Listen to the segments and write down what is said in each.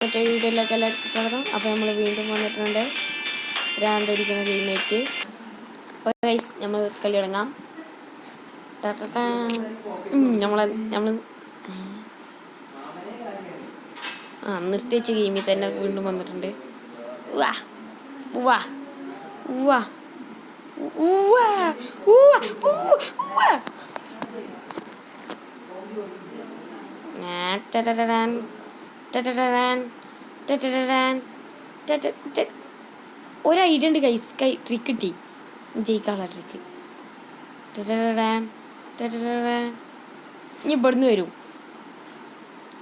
മറ്റേ വീഡിയോയിലൊക്കെ എല്ലാവർക്കും സ്വാഗതം. അപ്പോൾ നമ്മൾ വീണ്ടും വന്നിട്ടുണ്ട് രാണ്ടൊരിക്കുന്ന ഗെയിമേറ്റ്. അപ്പോൾ ഗൈസ് നമ്മൾ കളി തുടങ്ങാം. നമ്മൾ നിർത്തിവെച്ച ഗെയിമിൽ തന്നെ വീണ്ടും വന്നിട്ടുണ്ട്. വാ വാ വാ വാ ഒരു ഐഡിയ ഉണ്ട് ഗൈസ്. ട്രിക്ക് കിട്ടി, ജയിക്കാനുള്ള ട്രിക്ക്. ഇനി ഇവിടുന്ന് വരും.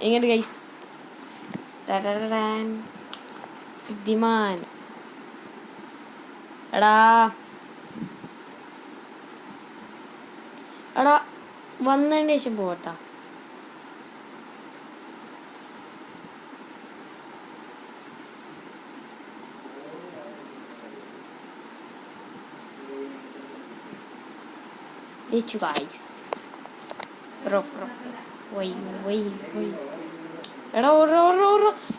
എങ്ങനെ ഗൈസ്? സിദ്ധിമാൻ എടാ എടാ വന്നതിന് ശേഷം പോകട്ടാ. ജയിച്ചു ഗൈസ്. എടാ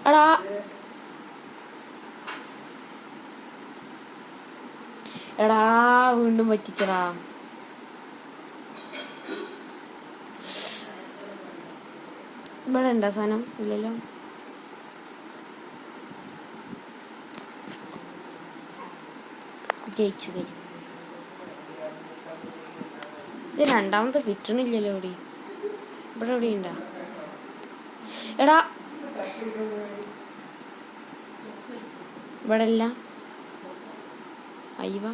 എടാ എടാ വീണ്ടും പറ്റിച്ചടാ. ഇവിടെ ഉണ്ടോ സാധനം? ഇല്ലല്ലോ. ജയിച്ചു ഗൈസ്. ഇത് രണ്ടാമത്തെ കിട്ടണില്ലല്ലോ. ഇവിടെ എവിടെ ഉണ്ടാ? എടാ ഇവിടെ ഇല്ല. അയ്യവ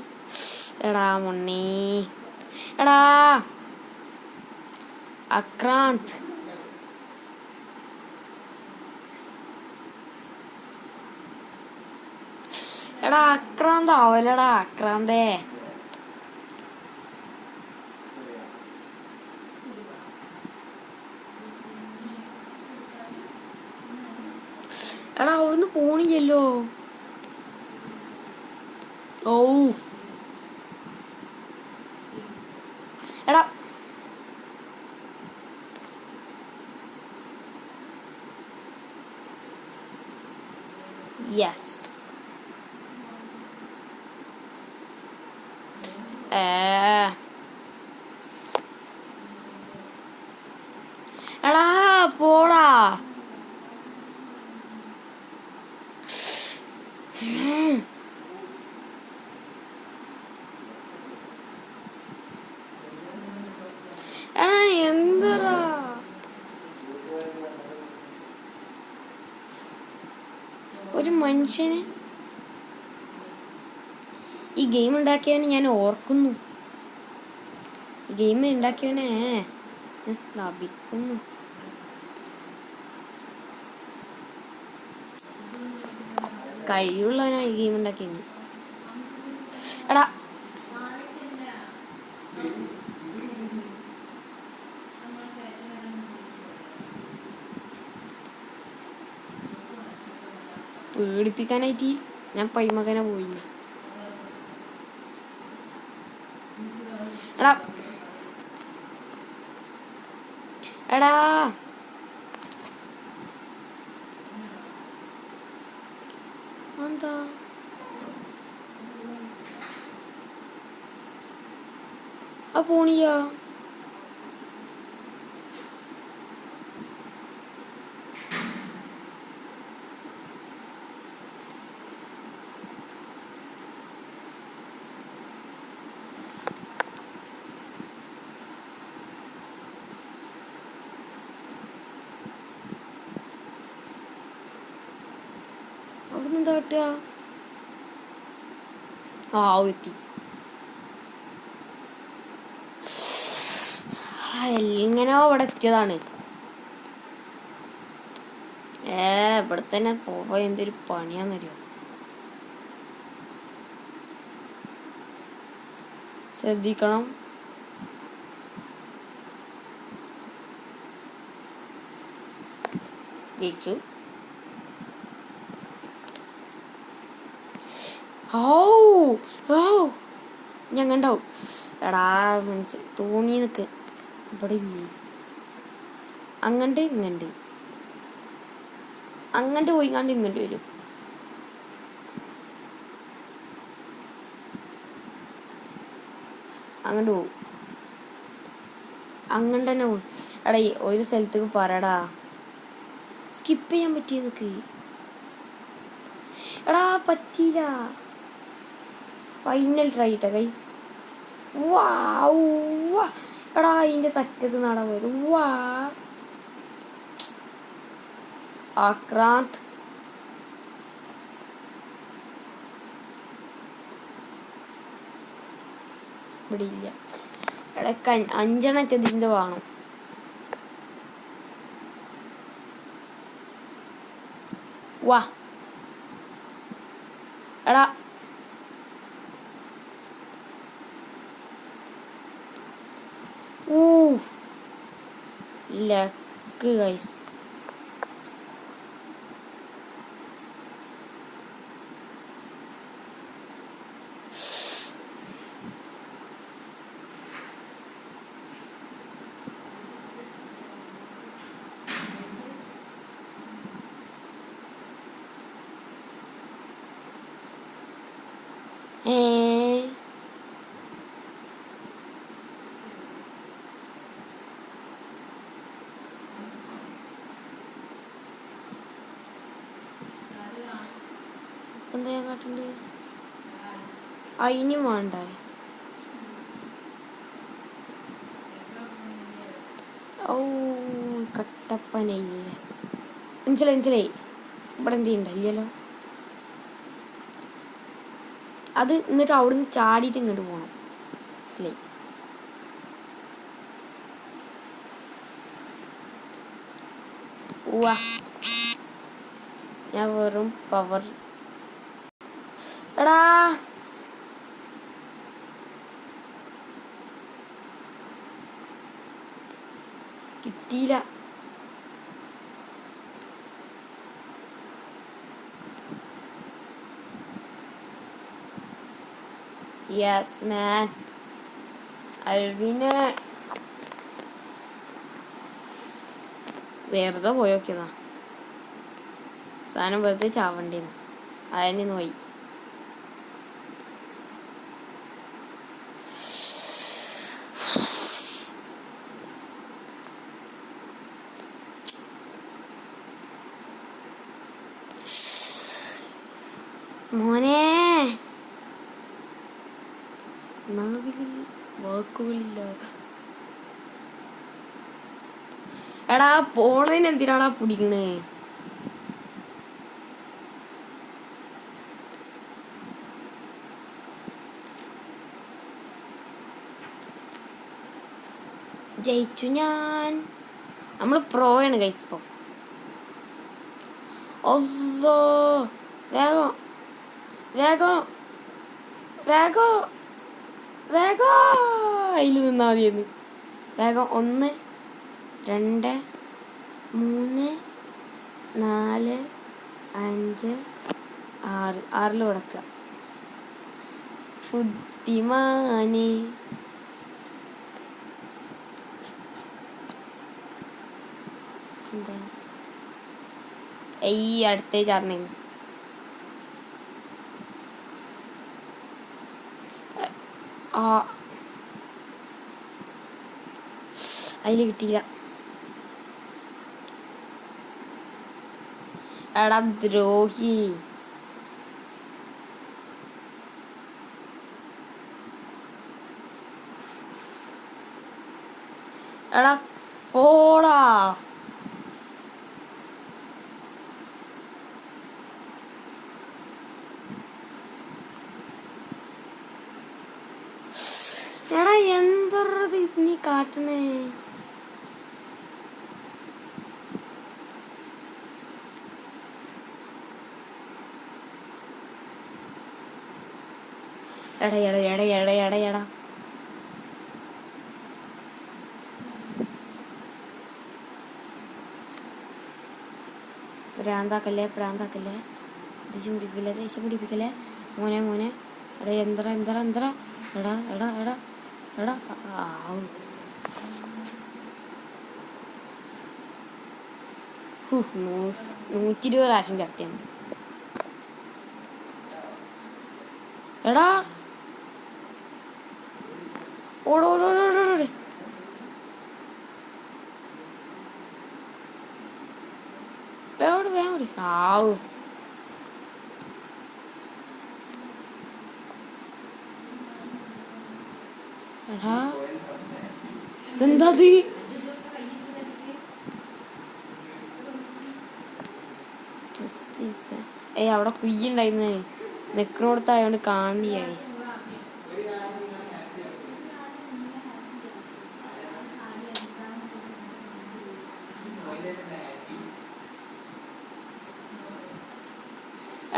എടാ മൊണ്ണി. എടാ അക്രാന്ത് എടാ അക്രാന്ത് ആവലടാ. അക്രാന്തേ എടാ അവിടുന്ന് പോണില്ലല്ലോ. ഓ എടാ യെസ്. എടാ പോടാ. എടാ എന്താ ഒരു മനുഷ്യന് ഈ ഗെയിം ഉണ്ടാക്കിയവനെ ഞാൻ ഓർക്കുന്നു. ഗെയിം ഉണ്ടാക്കിയവനെ ഞാൻ സ്ഥാപിക്കുന്നു. കഴിവുള്ളവനാ ഈ ഗെയിം ഉണ്ടാക്കിയത്. എടാ പേടിപ്പിക്കാനായിട്ട് ഞാൻ പൈമകനെ പോയി. എടാ എടാ എന്താ ആ പോണിയാ? അവിടുന്ന് എന്താ കിട്ടുക? എത്തി. എങ്ങനെയോ ഇവിടെ എത്തിയതാണ്. ഇവിടെ തന്നെ പോവാ. എന്തൊരു പണിയാന്നറിയോ? ശ്രദ്ധിക്കണം. ജയിച്ചു. ഞാൻ കണ്ടാവും. എടാ മനസ്സിൽ തോന്നി നിൽക്ക്. ഇവിടെ ഇല്ലേ? അങ്ങണ്ട് ഇങ്ങണ്ട്. അങ്ങോട്ട് പോയിക്കാണ്ട് ഇങ്ങോട്ട് വരും. അങ്ങോട്ട് പോകും, അങ്ങനെ തന്നെ പോകും. എടാ ഒരു സ്ഥലത്തേക്ക് പറയടാ, സ്കിപ്പ് ചെയ്യാൻ പറ്റിയ നിനക്ക്. എടാ പറ്റിയില്ല. ഫൈനൽ ട്രൈ ഇട്ടാ ഗൈസ്. വാ എടാ അതിൻ്റെ തറ്റത്ത് നടാൻ പോയത്. വാ ആക്രാന്ത്. ഇവിടെ ഇല്ല. എടാ 5 ഇതിൻ്റെ വേണം. വാ എടാ ലക്ക് ഗൈസ്. എന്താ ഞാൻ കാട്ടുണ്ട്? അതിനും വേണ്ടേ? ഓ കട്ടപ്പനയില്ലേ? മനസ്സിലായി. ഇവിടെ എന്തുണ്ടല്ലോ അത്. എന്നിട്ട് അവിടുന്ന് ചാടിയിട്ട് ഇങ്ങോട്ട് പോകണം. മനസ്സിലായി. വാ ഞാൻ വെറും പവർ. എടാ കിട്ടിയില്ല. യെസ് മാൻ, അൽവിന് വെറുതെ പോയി നോക്കിയതാ. സാധനം വെറുതെ ചാവണ്ടേന്ന്. അതിന് പോയി. മോനെ നാവികൾ വാക്കുകളില്ല. എടാ പോണതിന് എന്തിനാടാ പിടിക്കണേ? ജയിച്ചു ഞാൻ. നമ്മൾ പ്രോയാണ് ഗൈസ് ഇപ്പോൾ. ഒസോ വേഗം വേഗം വേഗം വേഗം അതിൽ നിന്നാ മതിയെന്ന്. വേഗം 1 2 3 4 5 6 6 കൊടുക്കുക. ഫുദ്ധിമാനി എന്താ ഈ അടുത്ത ചാറിന് അതിൽ കിട്ടിയില്ല. എടാ ദ്രോഹി. എടാ പോടാ. എടാ എന്തത് നീ കാട്ടണേ? എടാ പ്രാന്താക്കല്ലേ ദേഷ്യം പിടിപ്പിക്കല്ലേ മോനെ. എടാ എന്തറ എടാ 120 പ്രാവശ്യം ചത്തിയാണ്. എടാ ഓടോടോടോടോടെ വേഗം ആവൂ. എടാ എന്താ അവിടെ കുയ്യുണ്ടായിന്ന് നിക്കണോടത്തായോണ്ട് കാണിയായി.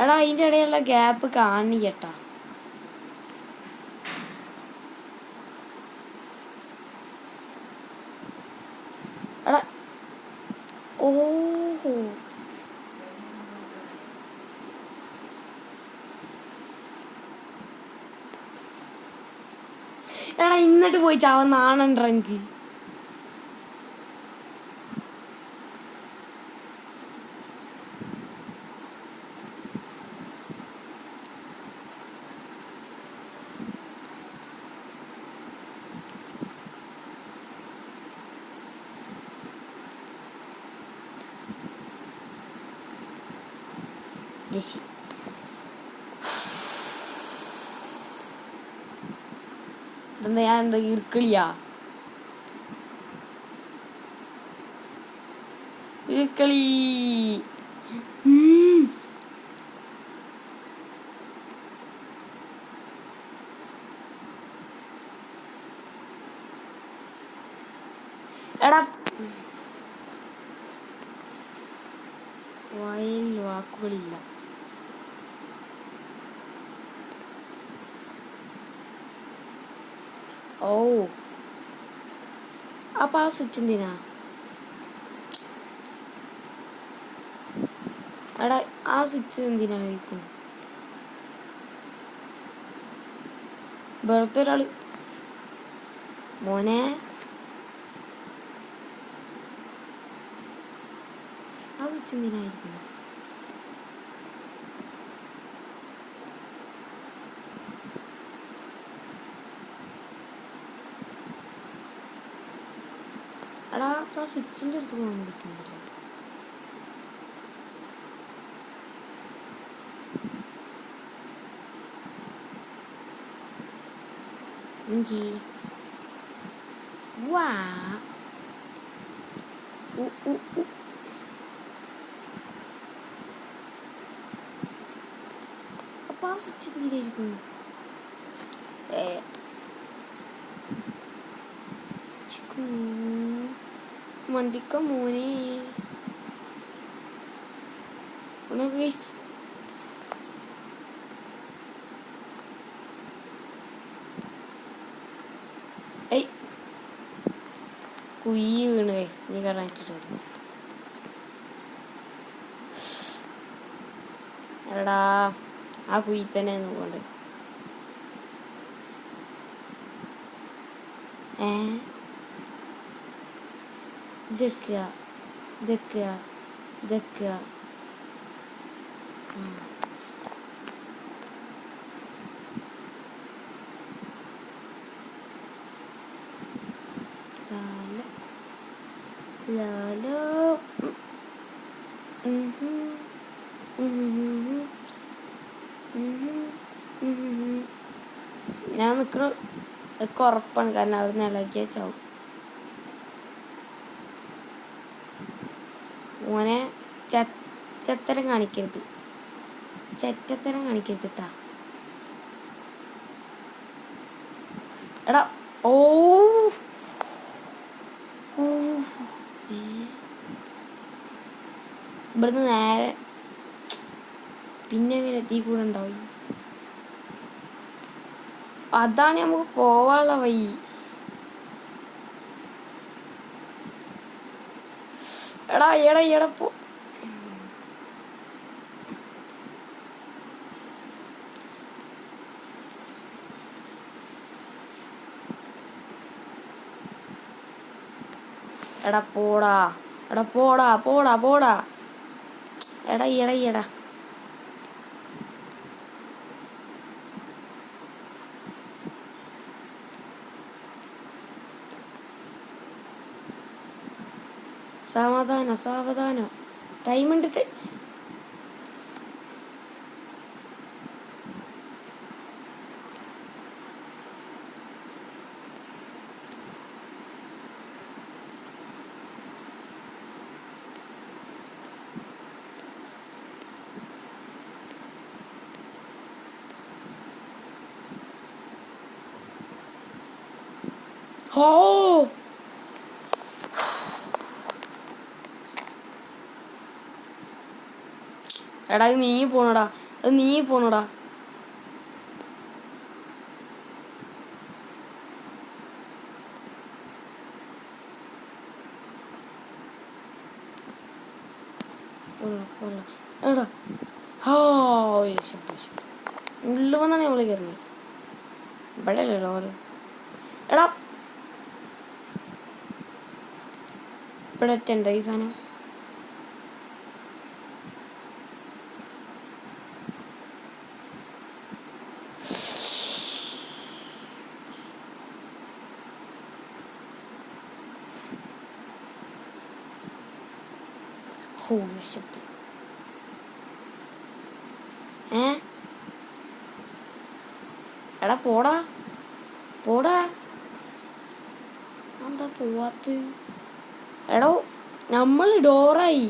എടാ അതിൻ്റെ ഇടയിലുള്ള ഗ്യാപ്പ് കാണിക്കട്ടാ. എടാ ഓഹോ എടാ ഇന്നിട്ട് പോയി ചാവുന്നാണുണ്ടോ എനിക്ക്. ഇതെന്താ ഞാൻ എന്താ ഇർക്കിളിയാ? ഇർക്കിളി എടാ വായിൽ വാക്കുകളില്ല. ഓ അപ്പൊ ആ സ്വിച്ച് എന്തിനാ? എടാ ആ സ്വിച്ച് എന്തിനായിരിക്കും? വെറുതെ ഒരാള് മോനെ ആ സ്വിച്ച് എന്തിനായിരിക്കും? എടാ ആ സ്വിച്ചിൻ്റെ അടുത്ത് പോകാൻ പറ്റുന്നില്ല. ഇഞ്ചി വാ അപ്പൊ ആ സ്വിച്ച് എന്തിനായിരിക്കും? മണ്ടിക്ക മോനെ കുയ്യി വീണ് നീ പറഞ്ഞിട്ട്. എടാ ആ കുയ്യി തന്നെ നോക്കണ്ട്. ഇതൊക്കെയ ലാലോ ഞാൻ നിൽക്കണ ഒക്കെ ഉറപ്പാണ്, കാരണം അവിടെ നിന്ന് ഇളകിയ ചാവും. മോനെ ചെറ്റത്തരം കാണിക്കരുത് ട്ടാ. എടാ ഓ ഇവിടുന്ന് നേരെ പിന്നെ എങ്ങനെ എത്തി കൂടെ ഉണ്ടാവും? അതാണ് നമുക്ക് പോവാനുള്ള വഴി. എടാ പോ. എടാ പോടാ. എടാ പോടാ പോടാ പോടാ. എടാ എടാ എടാ. സാവധാനം സാവധാനം. ടൈം ഉണ്ട്. ഓ എടാ അത് നീ പോണടാ. അത് നീ പോണടാ. എടാ ഹോ ഉള്ളു വന്നാണ് നമ്മള് കയറുന്നത്. ഇവിടെ അല്ലല്ലോ ഓര്. എടാ ഇവിടെ എത്തണ്ട ഈ സാധനം. ഹോ രക്ഷപ്പെട്ടു. എടാ പോടാ പോടാ. എന്താ പോവാത്ത്? എടോ നമ്മൾ ഡോറായി.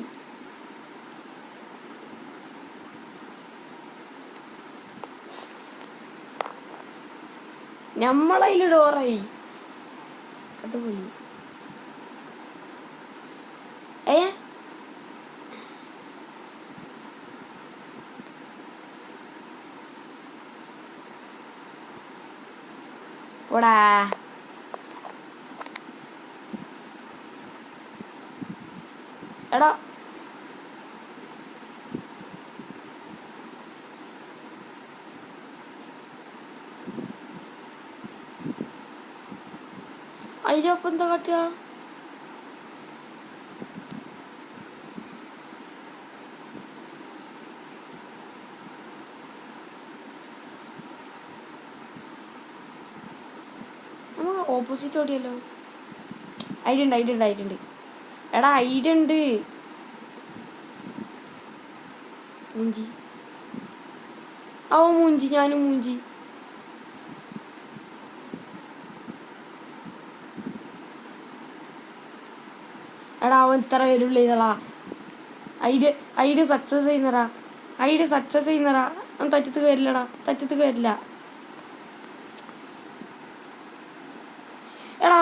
നമ്മളതിൽ ഡോറായി. അത് പോയി. പോടാ. എടാ അതിനൊപ്പം എന്താ കാട്ടുക? നമുക്ക് ഓപ്പോസിറ്റ് ഓടിയല്ലോ. ഐഡിയ ഉണ്ട്. എടാ ഐഡിയ ഉണ്ട്. മൂഞ്ചി. അവൻ മൂഞ്ചി, ഞാനും മൂഞ്ചി. എടാ അവൻ ഇത്ര വരുള്ളൂ ചെയ്തടാ. Idea success ചെയ്യുന്നടാ. അവൻ തച്ചത്ത് കയറില്ല. എടാ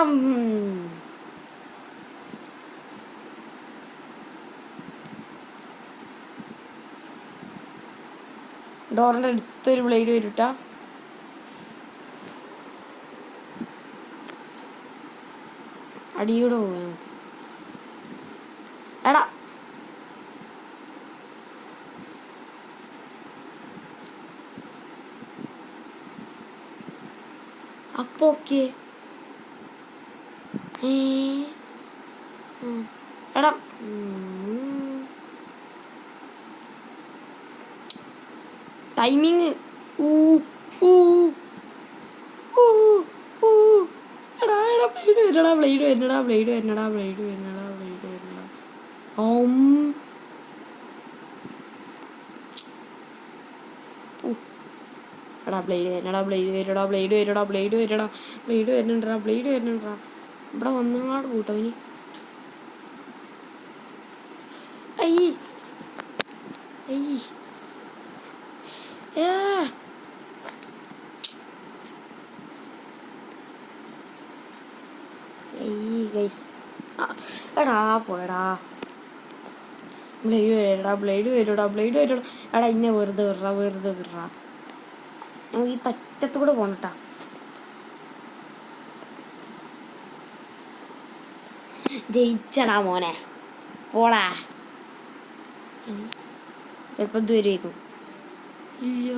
ഡോറിൻ്റെ അടുത്തൊരു ബ്ലേഡ് വരൂട്ടാ. അടിയൂടെ പോവാ നമുക്ക്. എടാ അപ്പൊ ഓക്കെ. എടാ ടൈമിങ്. എടാ ബ്ലേഡ് വരുന്നടാ. എടാ ബ്ലേഡ് വരുന്നുണ്ടാ. ഇവിടെ വന്നങ്ങാട് കൂട്ടോ ഇനി. അയ്യ് ഗൈസ്. എടാ പോയടാ. ബ്ലേഡ് വരൂടാ. എടാ ഇന്നെ വെറുതെ വിടറാ. നമുക്ക് ഈ തറ്റത്തൂടെ പോണട്ടാ. ജയിച്ചടാ മോനെ. പോടാ. ചിലപ്പോൾ ഇത് വരുമായിരിക്കും. ഇല്ല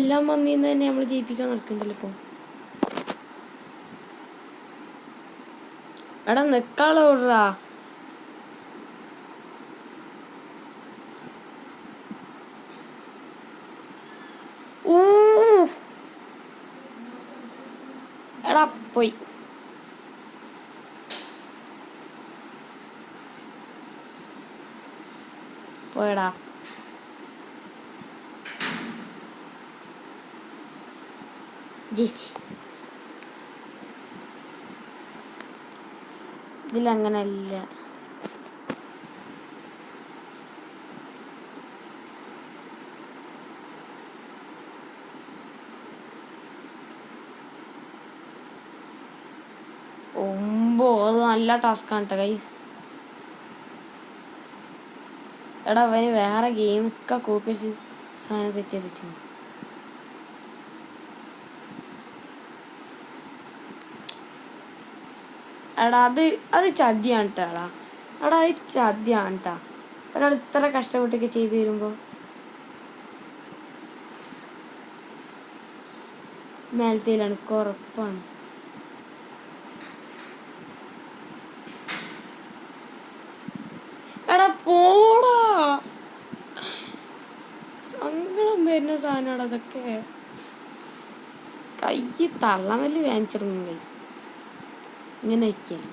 കൊല്ലാൻ വന്നിന്ന് തന്നെ നമ്മൾ ജയിപ്പിക്കാൻ നടക്കണ്ടല്ലോ ഇപ്പോൾ. എടാ നിക്കാളോ ഓടാ. എടാ പോയി. പോയടാ. ഇതിലങ്ങനല്ല. അത് നല്ല ടാസ്ക്കാണ് കേട്ടോ ഗൈസ്. എടാ അവന് വേറെ ഗെയിമൊക്കെ കോപ്പി അടിച്ച് സാധനം സെറ്റ് ചെയ്തിട്ടുണ്ട്. എടാ അത് ചതിയാണ് കേട്ടോ. എടാ അത് ചതിയാണ് കേട്ടോ. ഒരാൾ ഇത്ര കഷ്ടപ്പെട്ടൊക്കെ ചെയ്തു തരുമ്പോൾ മേലത്തേലാണ് ഉറപ്പാണ്. എടാ പോടാ. സങ്കടം വരുന്ന സാധനമാണ് അതൊക്കെ. കൈ തള്ളാൻ വലിയ വേനിച്ചിടങ്ങും കഴിച്ചു ഇങ്ങനെ വയ്ക്കല്.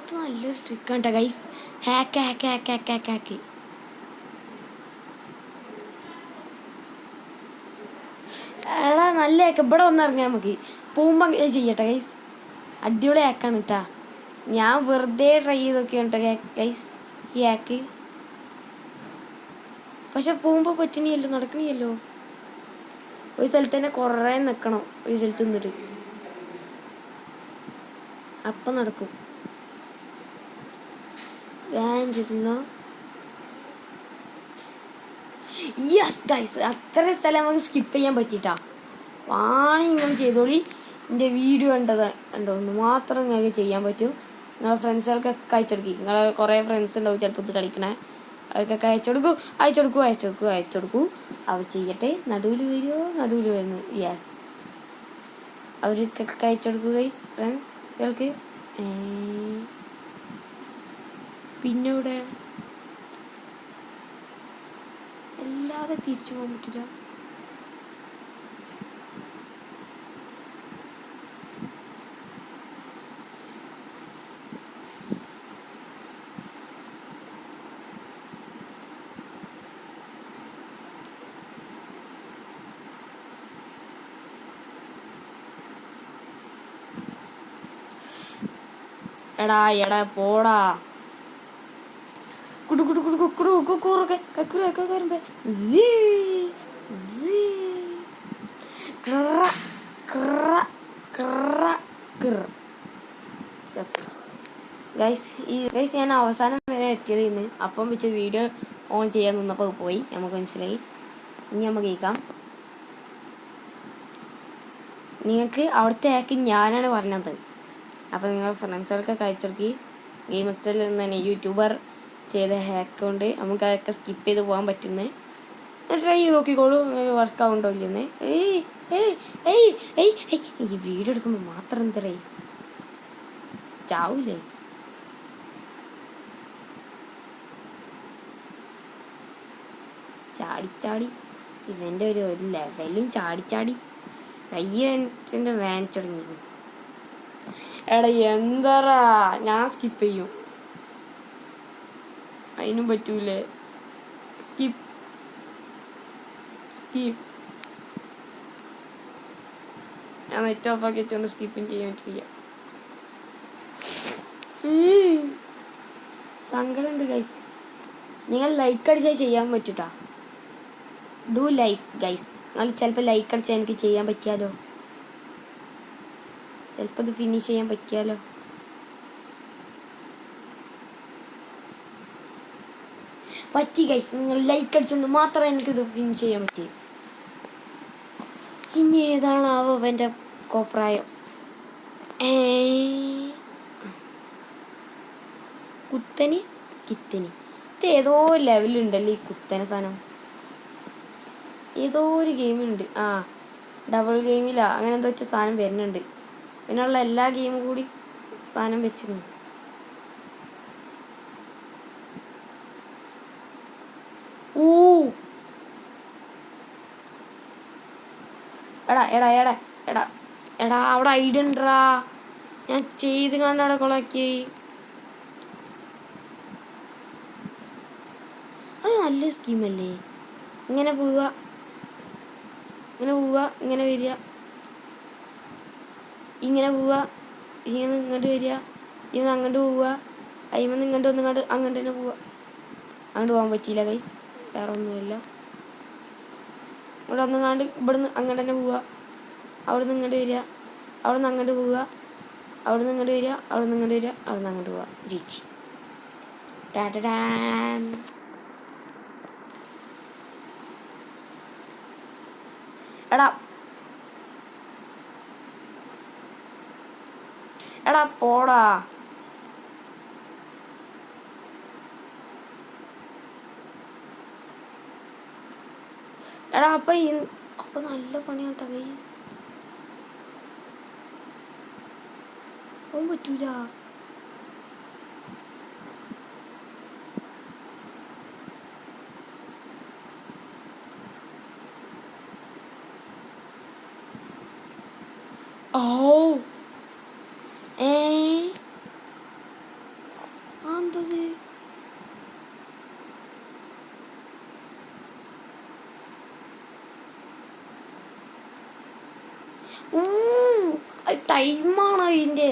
അത് നല്ലൊരു ട്രിക്കാണ് കേട്ടോ ഗൈസ്. ഹാക്ക്. എടാ നല്ല ഹാക്ക്. ഇവിടെ വന്നിറങ്ങിയാൽ നമുക്ക് പോകുമ്പോൾ ചെയ്യട്ടെ ഗൈസ്. അടിപൊളി ഹാക്കാണ് കേട്ടാ. ഞാൻ വെറുതെ ട്രൈ ചെയ്ത് നോക്കിയാണ് കേട്ടോ ഗൈസ് ഈ ഹാക്ക്. പക്ഷെ പോകുമ്പോൾ പറ്റണിയല്ലോ, നടക്കണിയല്ലോ. ഒരു സ്ഥലത്ത് തന്നെ കുറേ നിൽക്കണം. ഒരു സ്ഥലത്ത് നിന്നിട്ട് അപ്പം നടക്കും. യെസ് ഗൈസ്, അത്ര സ്ഥലം നമുക്ക് സ്കിപ്പ് ചെയ്യാൻ പറ്റിയിട്ടാ. വാണെങ്കിൽ നിങ്ങൾ ചെയ്തോളി. എൻ്റെ വീഡിയോ കണ്ടോണ്ട് മാത്രം നിങ്ങൾക്ക് ചെയ്യാൻ പറ്റും. നിങ്ങളെ ഫ്രണ്ട്സുകൾക്കൊക്കെ അയച്ചെടുക്കി. നിങ്ങളെ കുറേ ഫ്രണ്ട്സ് ഉണ്ടാവും ചിലപ്പോൾ ഇത് കളിക്കണേ. അവർക്കൊക്കെ അയച്ചെടുക്കൂ. അവർ ചെയ്യട്ടെ. നടുവിൽ വരുന്നു. യെസ്, അവർക്കൊക്കെ അയച്ചെടുക്കൂ ഗൈസ് ഫ്രണ്ട്സുകൾക്ക്. പിന്നെ ഇവിടെ അല്ലാതെ തിരിച്ചു പോകാൻ പറ്റില്ല. എടാ പോടാ. ഗൈസ് ഞാൻ അവസാനം വരെ എത്തിയത് ഇന്ന്. അപ്പം വെച്ച് വീഡിയോ ഓൺ ചെയ്യാൻ നിന്നപ്പോൾ പോയി. നമുക്ക് മനസ്സിലായി. ഇനി നമുക്ക് കേൾക്കാം. നിങ്ങൾക്ക് അവിടുത്തെ ഹാക്ക് ഞാനാണ് പറഞ്ഞത്. അപ്പോൾ നിങ്ങൾ ഫ്രണ്ട്സുകൾക്കൊക്കെ അയച്ചെടുക്കി. ഗെയിം എക്സലിൽ നിന്ന് തന്നെ യൂട്യൂബർ ചെയ്ത ഹാക്ക് കൊണ്ട് നമുക്ക് അതൊക്കെ സ്കിപ്പ് ചെയ്ത് പോകാൻ പറ്റുന്നത്. ട്രൈ ചെയ്ത് നോക്കിക്കോളൂ വർക്കാവുണ്ടോ ഇല്ലെന്ന്. ഈ വീഡിയോ എടുക്കുമ്പോൾ മാത്രം എന്തരേ ചാവൂലേ. ചാടിച്ചാടി ഇവൻ്റെ ഒരു ലെവലും ചാടിച്ചാടി കയ്യൻ്റെ വാൻ തുടങ്ങി. എടാ എന്താറാ, ഞാൻ സ്കിപ്പ് ചെയ്യും. അതിനും പറ്റൂലേ? സ്കിപ്പ് സ്കിപ്പ് ഞാൻ നെറ്റ് ഓഫ് ആക്കി വെച്ചോണ്ട് സ്കിപ്പിങ് ചെയ്യാൻ പറ്റില്ല. സങ്കടമുണ്ട് ഗൈസ്. നിങ്ങൾ ലൈക്ക് അടിച്ചാൽ ചെയ്യാൻ പറ്റൂട്ടാ. Do like guys. നിങ്ങൾ ചിലപ്പോൾ ലൈക്ക് അടിച്ചാൽ എനിക്ക് ചെയ്യാൻ പറ്റിയാലോ, ചിലപ്പോൾ ഇത് ഫിനിഷ് ചെയ്യാൻ പറ്റിയാലോ. പറ്റി ഗൈസ്, നിങ്ങൾ ലൈക്ക് അടിച്ചുകൊണ്ട് മാത്രമേ എനിക്കിത് ഫിനിഷ് ചെയ്യാൻ പറ്റി. ഇനി ഏതാണാവോ എൻ്റെ കോപ്രായം? കുത്തനി കിത്തനി, ഇത് ഏതോ ലെവലുണ്ടല്ലോ ഈ കുത്തന സാധനം. ഏതോ ഒരു ഗെയിമുണ്ട്, ഡബിൾ ഗെയിമിലാ അങ്ങനെ എന്തോ വെച്ച സാധനം വരുന്നുണ്ട്. പിന്നെയുള്ള എല്ലാ ഗെയിമും കൂടി സാധനം വെച്ചിരുന്നു. എടാ എടാ എടാ എടാ എടാ അവിടെ ഐഡിയ ഉണ്ടാ, ഞാൻ ചെയ്ത് കണ്ടവിടെ കൊളാക്കി. അത് നല്ലൊരു സ്കീമല്ലേ. ഇങ്ങനെ പോവുക, ഇങ്ങനെ പോവുക, ഇങ്ങനെ വരിക, ഇങ്ങനെ പോവുക, ഇങ്ങനെ ഇങ്ങോട്ട് വരിക, ഇങ്ങനെ അങ്ങോട്ട് പോവുക, അയിമന്ന് ഇങ്ങോട്ട് വന്നിങ്ങോട്ട് അങ്ങോട്ട് തന്നെ പോവുക. അങ്ങോട്ട് പോകാൻ പറ്റിയില്ല ഗൈസ്, വേറെ ഒന്നുമില്ല. ഇവിടെ വന്നിങ്ങാണ്ട് ഇവിടുന്ന് അങ്ങോട്ട് തന്നെ പോവുക, അവിടെ നിന്ന് ഇങ്ങോട്ട് വരിക, അവിടെ നിന്ന് അങ്ങോട്ട് പോവുക, അവിടെ നിന്ന് ഇങ്ങോട്ട് വരിക, അവിടെ നിന്ന് ഇങ്ങോട്ട് വരിക, അവിടെ നിന്ന് അങ്ങോട്ട് പോവുക. ജയിച്ച്. ടാ-ടാ-ടാം. എടാ എടാ പോടാ. എടാ അപ്പൊ നല്ല പണിയാട്ടോ ഗൈസ്. പറ്റൂല. എന്തത്? ടൈമാണോ ഇതിൻ്റെ?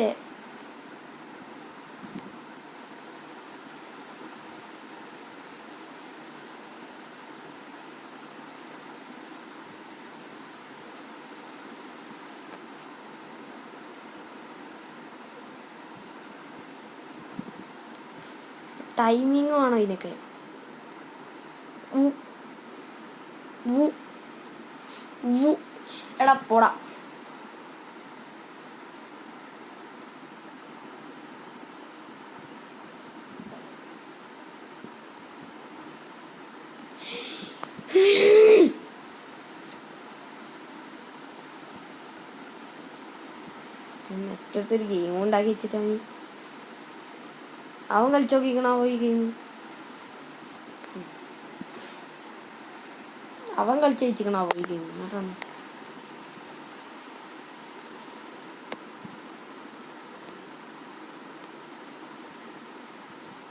ടൈമിങ് ആണോ ഇതിനൊക്കെ? എടാ പോടാ. മറ്റൊരു ഗെയിം ഉണ്ടാക്കി വെച്ചിട്ടാണ് അവൻ കളിച്ചു നോക്കിക്കണാവോ ഈ ഗെയിം. അവൻ കളിച്ച് വെച്ചിക്കണാവോ ഈ ഗെയിം. എന്നിട്ടാണ്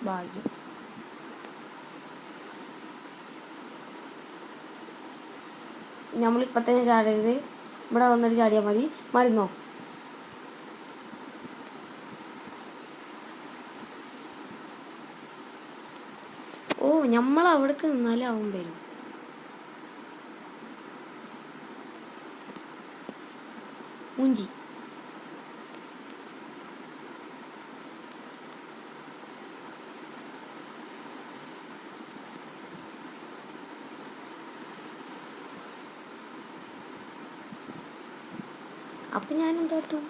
ഭാഗ്യം. നമ്മളിപ്പോൾ തന്നെ ചാടരുത്, ഇവിടെ വന്നിട്ട് ചാടിയാൽ മതി. മരുന്നോ? നമ്മൾ അവിടേക്ക് നിന്നാലും അവൻ വരും. മൂഞ്ചി. അപ്പം ഞാനെന്തോത്തു?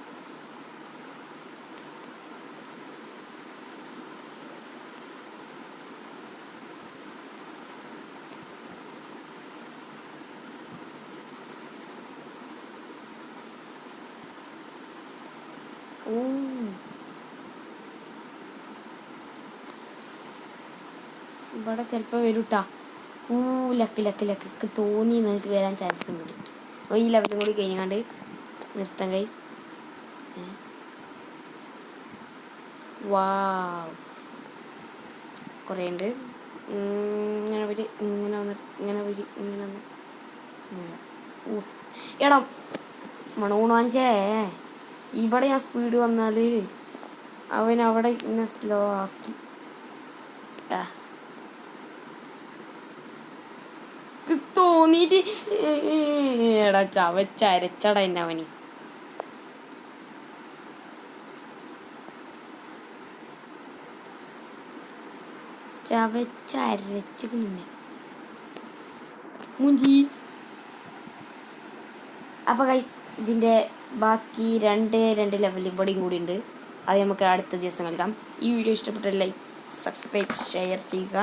ഇവിടെ ചിലപ്പോൾ വരൂട്ടാ. ലക്ക് ലക്ക് ലക്ക് തോന്നി നിന്നിട്ട് വരാൻ ചാൻസ് ഉണ്ട്. അപ്പോൾ ഈ ലെവലും കൂടി കഴിഞ്ഞാണ്ട് നിർത്താം ഗൈസ്. വാവ് കുറേ ഉണ്ട്. ഇങ്ങനെ വരി ഇങ്ങനെ വന്ന് ഇങ്ങനെ വരി ഇങ്ങനെ വന്ന് എടാ മണൂണാഞ്ചേ ഇവിടെ ഞാൻ സ്പീഡ് വന്നാൽ അവൻ അവിടെ ഇങ്ങനെ സ്ലോ ആക്കി. തോന്നിയിട്ട് എടാ ചവച്ചരച്ചട എന്നെ അവന്. ചവച്ചരച്ചു പിന്നെ മുഞ്ചി. അപ്പോൾ ഗൈസ് ഇതിൻ്റെ ബാക്കി രണ്ട് ലെവൽ ഇവിടെയും കൂടി ഉണ്ട്. അത് നമുക്ക് അടുത്ത ദിവസം കളിക്കാം. ഈ വീഡിയോ ഇഷ്ടപ്പെട്ട ലൈക്ക് സബ്സ്ക്രൈബ് ഷെയർ ചെയ്യുക.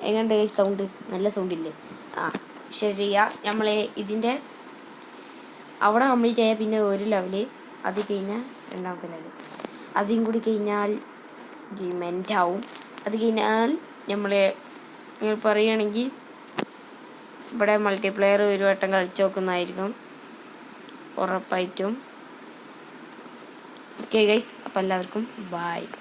എങ്ങനെയുണ്ട് ഗൈസ് സൗണ്ട്? നല്ല സൗണ്ടില്ലേ? ഷെയർ ചെയ്യുക. നമ്മൾ ഇതിൻ്റെ അവിടെ കംപ്ലീറ്റ് ആയാൽ പിന്നെ ഒരു ലെവല്, അത് കഴിഞ്ഞാൽ രണ്ടാമത്തെ ലെവൽ, അതും കൂടി കഴിഞ്ഞാൽ ഗെയിം എൻഡ് ആവും. അത് കഴിഞ്ഞാൽ നിങ്ങൾ പറയുകയാണെങ്കിൽ ഇവിടെ മൾട്ടിപ്ലെയർ ഒരു വട്ടം കളിച്ച് നോക്കുന്നതായിരിക്കും ഉറപ്പായിട്ടും. ഓക്കെ ഗൈസ്, അപ്പോൾ എല്ലാവർക്കും ബൈ.